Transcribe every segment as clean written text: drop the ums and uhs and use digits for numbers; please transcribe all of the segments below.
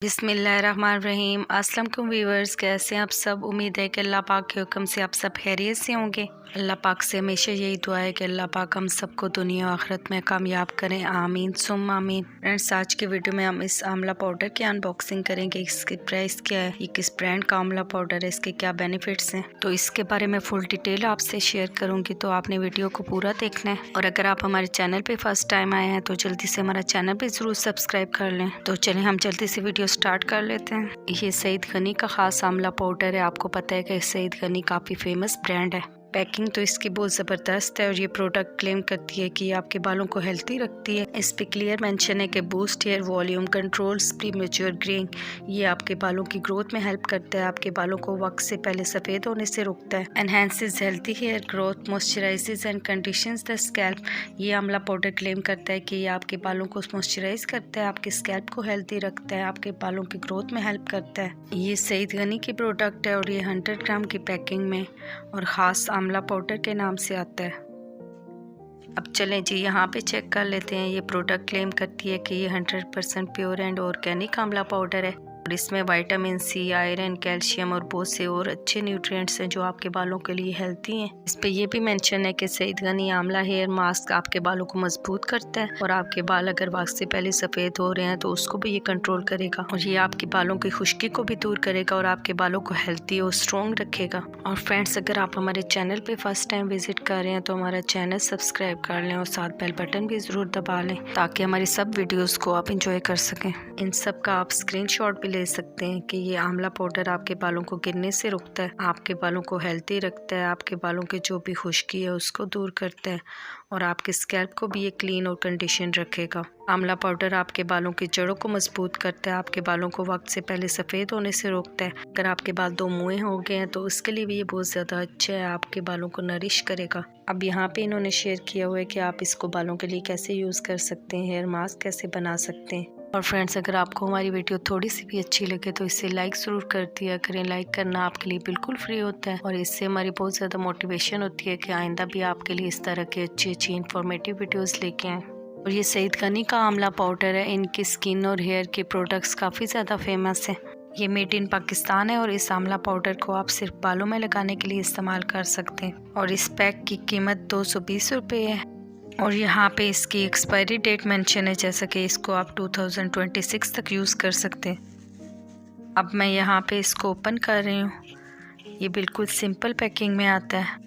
बिस्मिल्लाहिर्रहमानिर्रहीम। अस्सलाम वालेकुम व्यूअर्स, कैसे हैं आप सब। उम्मीद है कि अल्लाह पाक के हुक्म से आप सब खैरियत से होंगे। अल्लाह पाक से हमेशा यही दुआ है कि अल्लाह पाक हम सबको दुनिया और आखिरत में कामयाब करें, आमीन सुम्मा आमीन। फ्रेंड्स, आज के वीडियो में हम इस आंवला पाउडर की अनबॉक्सिंग करेंगे। इसकी प्राइस क्या है, ये किस ब्रांड का आंवला पाउडर है, इसके क्या बेनिफिट्स हैं, तो इसके बारे में फुल डिटेल आपसे शेयर करूंगी। तो आपने वीडियो को पूरा देखना है। और अगर आप हमारे चैनल पे फर्स्ट टाइम आए हैं तो जल्दी से हमारा चैनल भी जरूर सब्सक्राइब कर लें। तो चलें हम जल्दी से वीडियो स्टार्ट कर लेते हैं। ये सईद गनी का खास आंवला पाउडर है। आपको पता है कि सईद गनी काफ़ी फेमस ब्रांड है। पैकिंग तो इसकी बहुत ज़बरदस्त है और ये प्रोडक्ट क्लेम करती है कि ये आपके बालों को हेल्थी रखती है। इस पे क्लियर मेंशन है कि boost hair volume, controls premature greying. ये आपके बालों की ग्रोथ में हेल्प करता है, आपके बालों को वक्त से पहले सफ़ेद होने से रोकता है। Enhances healthy hair growth, moisturises and conditions the scalp. ये आंवला पाउडर क्लेम करता है कि ये आपके बालों को मॉइस्चराइज करता है, आपके स्कैल्प को हेल्थी रखता है, आपके बालों की ग्रोथ में हेल्प करता है। ये सईद गनी की प्रोडक्ट है और ये 100 ग्राम की पैकिंग में और ख़ास आंवला पाउडर के नाम से आता है। अब चलें जी यहाँ पे चेक कर लेते हैं। ये प्रोडक्ट क्लेम करती है कि ये 100% प्योर एंड ऑर्गेनिक आंवला पाउडर है और इसमें विटामिन सी, आयरन, कैल्शियम और बहुत से और अच्छे न्यूट्रिएंट्स हैं जो आपके बालों के लिए हेल्थी हैं। इस पे ये भी मेंशन है कि सईद गनी आंवला हेयर मास्क आपके बालों को मजबूत करता है और आपके बाल अगर वक्त से पहले सफ़ेद हो रहे हैं तो उसको भी ये कंट्रोल करेगा और ये आपके बालों की खुश्की को भी दूर करेगा और आपके बालों को हेल्थी और स्ट्रॉन्ग रखेगा। और फ्रेंड्स, अगर आप हमारे चैनल पे फर्स्ट टाइम विजिट कर रहे हैं तो हमारा चैनल सब्सक्राइब कर लें और साथ बेल बटन भी ज़रूर दबा लें ताकि हमारी सब वीडियोस को आप इंजॉय कर सकें। इन सब का आप स्क्रीनशॉट भी ले सकते हैं कि ये आंवला पाउडर आपके बालों को गिरने से रोकता है, आपके बालों को हेल्थी रखता है, आपके बालों के जो भी खुश्की है उसको दूर करता है और आपके स्कैल्प को भी ये क्लीन और कंडीशन रखेगा। आंवला पाउडर आपके बालों की जड़ों को मजबूत करता है, आपके बालों को वक्त से पहले सफ़ेद होने से रोकता है। अगर आपके बाल दो मुँहे हो गए हैं तो उसके लिए भी ये बहुत ज़्यादा अच्छा है, आपके बालों को नरिश करेगा। अब यहाँ पे इन्होंने शेयर किया हुआ है कि आप इसको बालों के लिए कैसे यूज़ कर सकते हैं, हेयर मास्क कैसे बना सकते हैं। और फ्रेंड्स, अगर आपको हमारी वीडियो थोड़ी सी भी अच्छी लगे तो इसे लाइक ज़रूर कर दिया करें। लाइक करना आपके लिए बिल्कुल फ्री होता है और इससे हमारी बहुत ज़्यादा मोटिवेशन होती है कि आइंदा भी आपके लिए इस तरह की अच्छी अच्छी इन्फॉर्मेटिव वीडियोस लेके आएँ। और ये सईद गनी का आंवला पाउडर है। इनकी स्किन और हेयर के प्रोडक्ट्स काफ़ी ज़्यादा फेमस हैं। ये मेड इन पाकिस्तान है और इस आंवला पाउडर को आप सिर्फ बालों में लगाने के लिए इस्तेमाल कर सकते हैं और इस पैक की कीमत 220 रुपये है। और यहाँ पे इसकी एक्सपायरी डेट मेंशन है, जैसा कि इसको आप 2026 तक यूज़ कर सकते हैं। अब मैं यहाँ पे इसको ओपन कर रही हूँ। ये बिल्कुल सिंपल पैकिंग में आता है।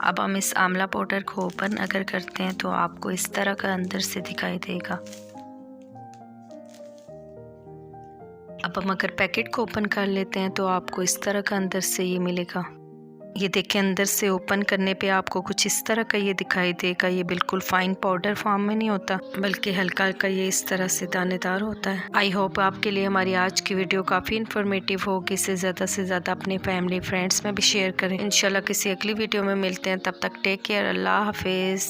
अब हम इस आंवला पाउडर को ओपन अगर करते हैं तो आपको इस तरह का अंदर से दिखाई देगा। अब हम अगर पैकेट को ओपन कर लेते हैं तो आपको इस तरह का अंदर से ये मिलेगा। ये देखें, अंदर से ओपन करने पे आपको कुछ इस तरह का ये दिखाई देगा। ये बिल्कुल फाइन पाउडर फॉर्म में नहीं होता बल्कि हल्का हल्का ये इस तरह से दानेदार होता है। आई होप आपके लिए हमारी आज की वीडियो काफ़ी इन्फॉर्मेटिव होगी। इसे ज़्यादा से ज़्यादा अपने फैमिली फ्रेंड्स में भी शेयर करें। इंशाल्लाह किसी अगली वीडियो में मिलते हैं, तब तक टेक केयर, अल्लाह हाफिज़।